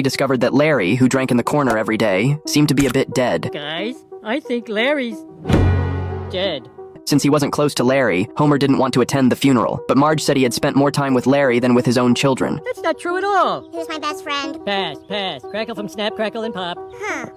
discovered that Larry, who drank in the corner every day, seemed to be a bit dead. Guys, I think Larry's dead. Since he wasn't close to Larry, Homer didn't want to attend the funeral, but Marge said he had spent more time with Larry than with his own children. That's not true at all. Who's my best friend? Pass. Crackle from Snap, Crackle, and Pop.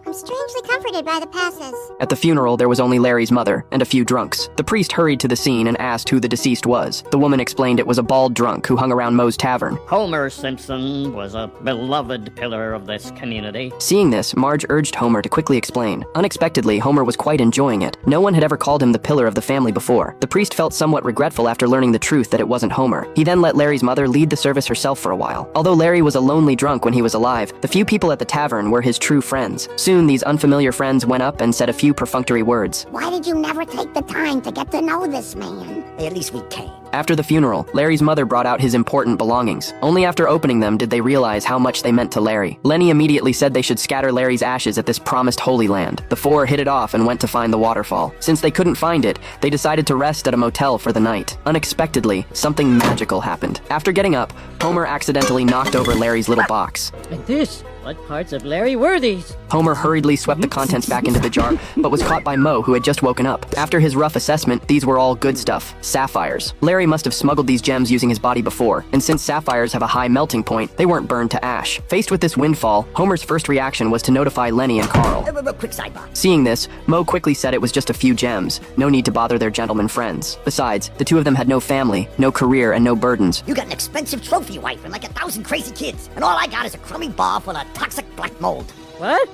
I'm strangely comforted by the passes. At the funeral, there was only Larry's mother and a few drunks. The priest hurried to the scene and asked who the deceased was. The woman explained it was a bald drunk who hung around Moe's tavern. Homer Simpson was a beloved pillar of this community. Seeing this, Marge urged Homer to quickly explain. Unexpectedly, Homer was quite enjoying it. No one had ever called him the pillar of the family before. The priest felt somewhat regretful after learning the truth that it wasn't Homer. He then let Larry's mother lead the service herself for a while. Although Larry was a lonely drunk when he was alive, the few people at the tavern were his true friends. Soon, these unfamiliar friends went up and said a few perfunctory words. Why did you never take the time to get to know this man? At least we came. After the funeral, Larry's mother brought out his important belongings. Only after opening them did they realize how much they meant to Larry. Lenny immediately said they should scatter Larry's ashes at this promised Holy Land. The four hit it off and went to find the waterfall. Since they couldn't find it, they decided to rest at a motel for the night. Unexpectedly, something magical happened. After getting up, Homer accidentally knocked over Larry's little box. And this? What parts of Larry were these? Homer hurriedly swept the contents back into the jar, but was caught by Moe, who had just woken up. After his rough assessment, these were all good stuff. Sapphires. Larry must have smuggled these gems using his body before, and since sapphires have a high melting point, they weren't burned to ash. Faced with this windfall, Homer's first reaction was to notify Lenny and Carl. Quick sidebar. Seeing this, Moe quickly said it was just a few gems. No need to bother their gentleman friends. Besides, the two of them had no family, no career, and no burdens. You got an expensive trophy wife and like 1,000 crazy kids, and all I got is a crummy bar full of toxic black mold. What?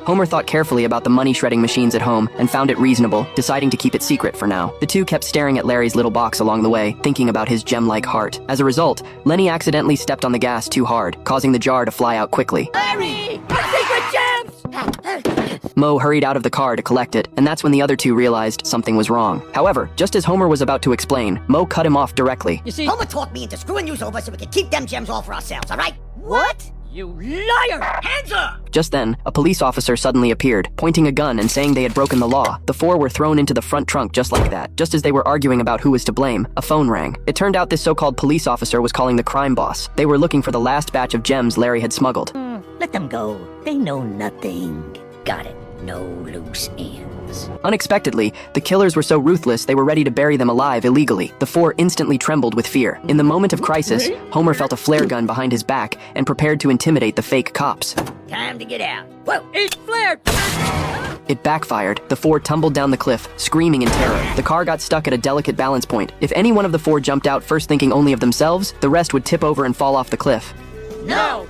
Homer thought carefully about the money-shredding machines at home and found it reasonable, deciding to keep it secret for now. The two kept staring at Larry's little box along the way, thinking about his gem-like heart. As a result, Lenny accidentally stepped on the gas too hard, causing the jar to fly out quickly. Larry! Secret gems! Moe hurried out of the car to collect it, and that's when the other two realized something was wrong. However, just as Homer was about to explain, Moe cut him off directly. You see, Homer talked me into screwing you over so we could keep them gems all for ourselves, all right? what? You liar! Hands up! Just then, a police officer suddenly appeared, pointing a gun and saying they had broken the law. The four were thrown into the front trunk just like that. Just as they were arguing about who was to blame, a phone rang. It turned out this so-called police officer was calling the crime boss. They were looking for the last batch of gems Larry had smuggled. Let them go. They know nothing. Got it. No loose ends. Unexpectedly, the killers were so ruthless they were ready to bury them alive illegally. The four instantly trembled with fear. In the moment of crisis, Homer felt a flare gun behind his back and prepared to intimidate the fake cops. Time to get out. Whoa! It flared! It backfired. The four tumbled down the cliff, screaming in terror. The car got stuck at a delicate balance point. If any one of the four jumped out first thinking only of themselves, the rest would tip over and fall off the cliff. No!